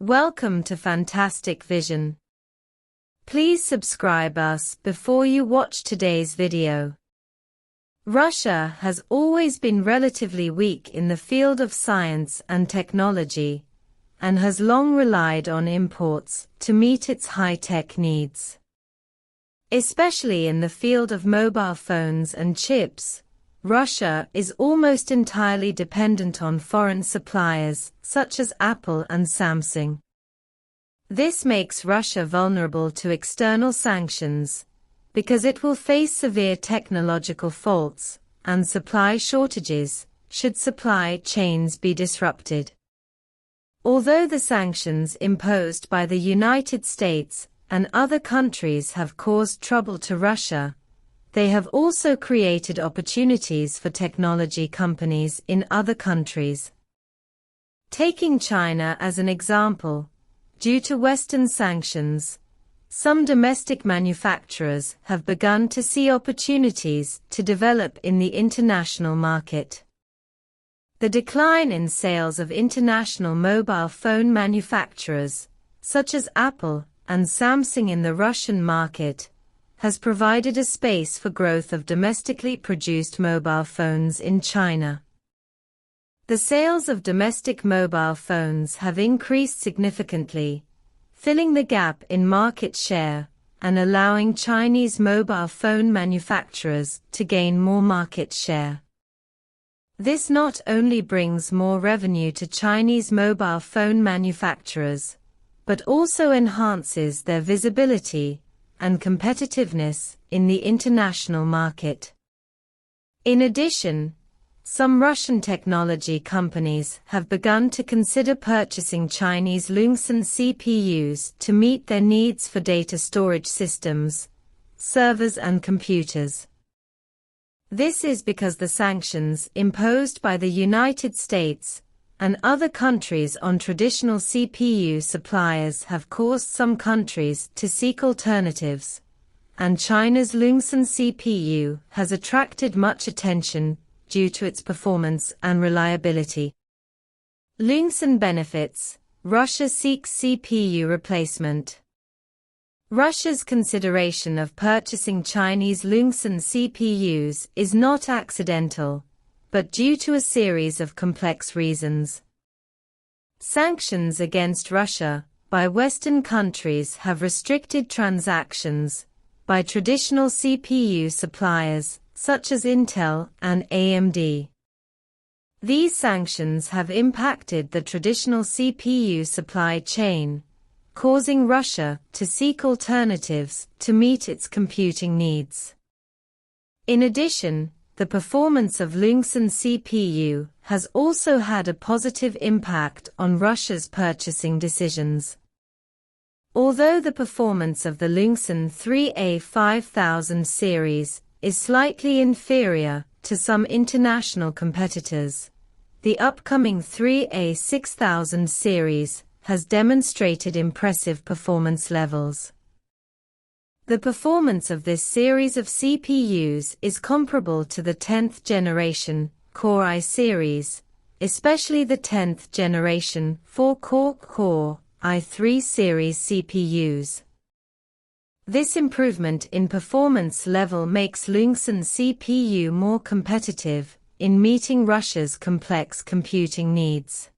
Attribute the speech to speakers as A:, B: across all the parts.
A: Welcome to Fantastic Vision. Please subscribe us before you watch today's video. Russia has always been relatively weak in the field of science and technology, and has long relied on imports to meet its high-tech needs. Especially in the field of mobile phones and chips, Russia is almost entirely dependent on foreign suppliers such as Apple and Samsung. This makes Russia vulnerable to external sanctions, because it will face severe technological faults and supply shortages should supply chains be disrupted. Although the sanctions imposed by the United States and other countries have caused trouble to Russia, they have also created opportunities for technology companies in other countries. Taking China as an example, due to Western sanctions, some domestic manufacturers have begun to see opportunities to develop in the international market. The decline in sales of international mobile phone manufacturers, such as Apple and Samsung in the Russian market, has provided a space for growth of domestically produced mobile phones in China. The sales of domestic mobile phones have increased significantly, filling the gap in market share and allowing Chinese mobile phone manufacturers to gain more market share. This not only brings more revenue to Chinese mobile phone manufacturers, but also enhances their visibility and competitiveness in the international market. In addition, some Russian technology companies have begun to consider purchasing Chinese Loongson CPUs to meet their needs for data storage systems, servers and computers. This is because the sanctions imposed by the United States and other countries on traditional CPU suppliers have caused some countries to seek alternatives, and China's Loongson CPU has attracted much attention due to its performance and reliability. Loongson benefits. Russia seeks CPU replacement. Russia's consideration of purchasing Chinese Loongson CPUs is not accidental, but due to a series of complex reasons. Sanctions against Russia by Western countries have restricted transactions by traditional CPU suppliers such as Intel and AMD. These sanctions have impacted the traditional CPU supply chain, causing Russia to seek alternatives to meet its computing needs. In addition, the performance of Loongson CPU has also had a positive impact on Russia's purchasing decisions. Although the performance of the Loongson 3A5000 series is slightly inferior to some international competitors, the upcoming 3A6000 series has demonstrated impressive performance levels. The performance of this series of CPUs is comparable to the 10th generation Core i series, especially the 10th generation 4-core Core i3 series CPUs. This improvement in performance level makes Loongson CPU more competitive in meeting Russia's complex computing needs.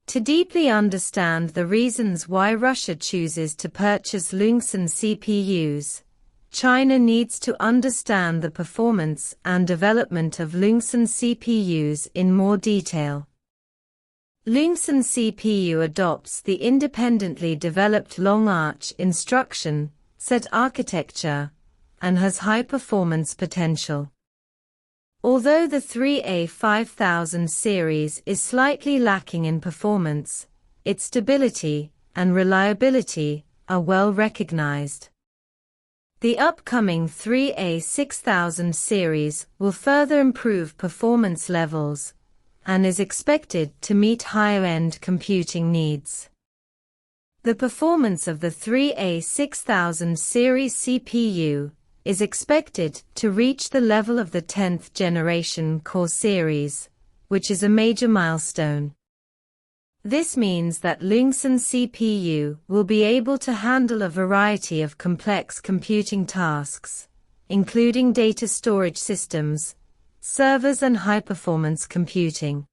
A: To deeply understand the reasons why Russia chooses to purchase Loongson CPUs, China needs to understand the performance and development of Loongson CPUs in more detail. Loongson CPU adopts the independently developed long arch instruction set architecture and has high performance potential. Although the 3A5000 series is slightly lacking in performance, its stability and reliability are well recognized. The upcoming 3A6000 series will further improve performance levels and is expected to meet higher-end computing needs. The performance of the 3A6000 series CPU is expected to reach the level of the 10th generation Core series, which is a major milestone. This means that Loongson CPU will be able to handle a variety of complex computing tasks, including data storage systems, servers and high-performance computing.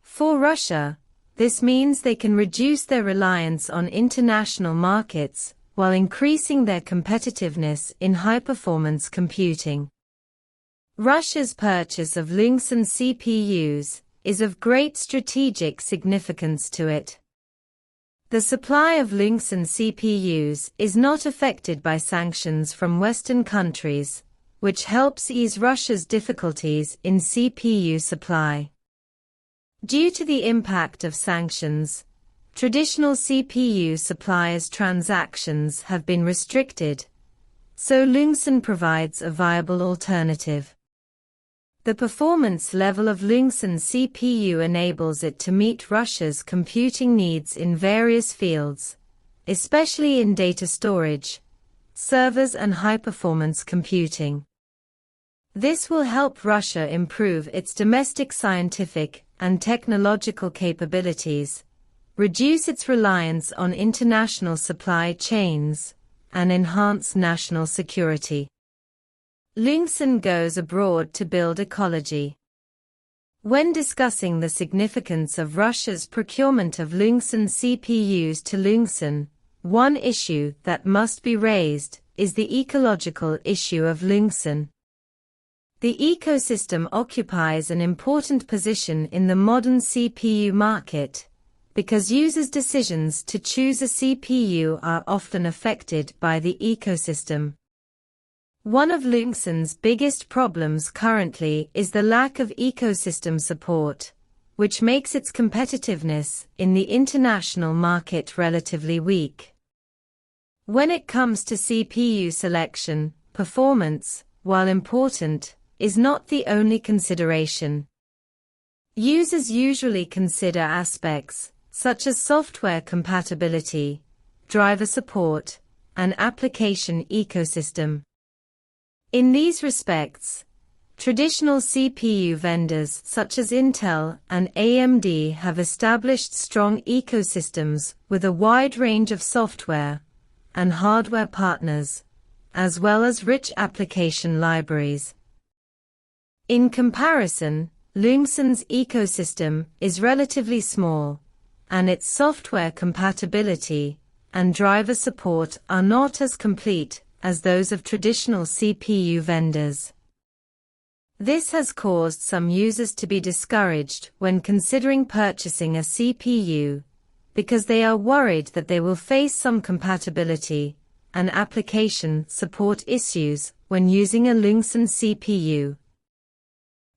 A: For Russia, this means they can reduce their reliance on international markets while increasing their competitiveness in high-performance computing. Russia's purchase of Loongson CPUs is of great strategic significance to it. The supply of Loongson CPUs is not affected by sanctions from Western countries, which helps ease Russia's difficulties in CPU supply. Due to the impact of sanctions, traditional CPU suppliers' transactions have been restricted, so Loongson provides a viable alternative. The performance level of Loongson CPU enables it to meet Russia's computing needs in various fields, especially in data storage, servers and high-performance computing. This will help Russia improve its domestic scientific and technological capabilities, reduce its reliance on international supply chains, and enhance national security. Loongson goes abroad to build ecology. When discussing the significance of Russia's procurement of Loongson CPUs to Loongson, one issue that must be raised is the ecological issue of Loongson. The ecosystem occupies an important position in the modern CPU market, because users' decisions to choose a CPU are often affected by the ecosystem. One of Longson's biggest problems currently is the lack of ecosystem support, which makes its competitiveness in the international market relatively weak. When it comes to CPU selection, performance, while important, is not the only consideration. Users usually consider aspects such as software compatibility, driver support, and application ecosystem. In these respects, traditional CPU vendors such as Intel and AMD have established strong ecosystems with a wide range of software and hardware partners, as well as rich application libraries. In comparison, Longson's ecosystem is relatively small, and its software compatibility and driver support are not as complete as those of traditional CPU vendors. This has caused some users to be discouraged when considering purchasing a CPU, because they are worried that they will face some compatibility and application support issues when using a Loongson CPU.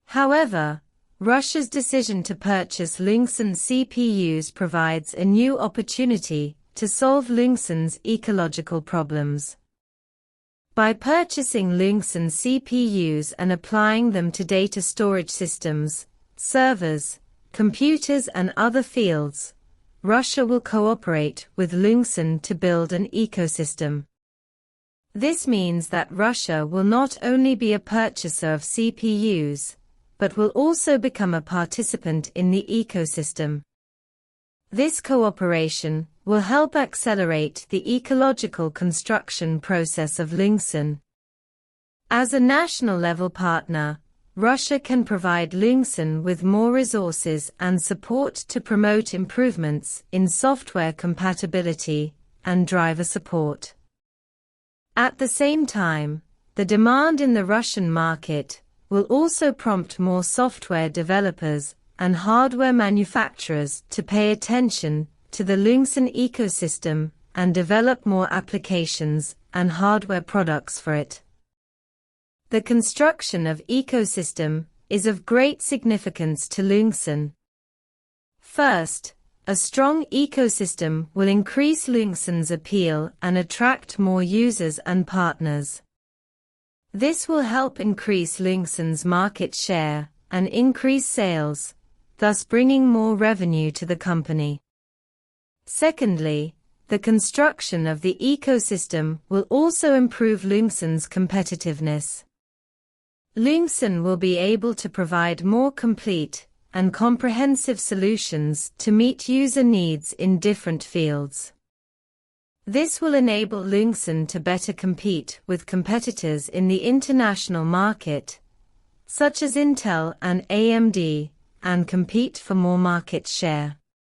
A: However, Russia's decision to purchase Loongson CPUs provides a new opportunity to solve Longson's ecological problems. By purchasing Loongson CPUs and applying them to data storage systems, servers, computers and other fields, Russia will cooperate with Loongson to build an ecosystem. This means that Russia will not only be a purchaser of CPUs, but will also become a participant in the ecosystem. This cooperation will help accelerate the ecological construction process of Loongson. As a national-level partner, Russia can provide Loongson with more resources and support to promote improvements in software compatibility and driver support. At the same time, the demand in the Russian market will also prompt more software developers and hardware manufacturers to pay attention to the Loongson ecosystem and develop more applications and hardware products for it. The construction of ecosystem is of great significance to Loongson. First, a strong ecosystem will increase Longson's appeal and attract more users and partners. This will help increase Longson's market share and increase sales, thus bringing more revenue to the company. Secondly, the construction of the ecosystem will also improve Longson's competitiveness. Loongson will be able to provide more complete and comprehensive solutions to meet user needs in different fields. This will enable Loongson to better compete with competitors in the international market, such as Intel and AMD, and compete for more market share.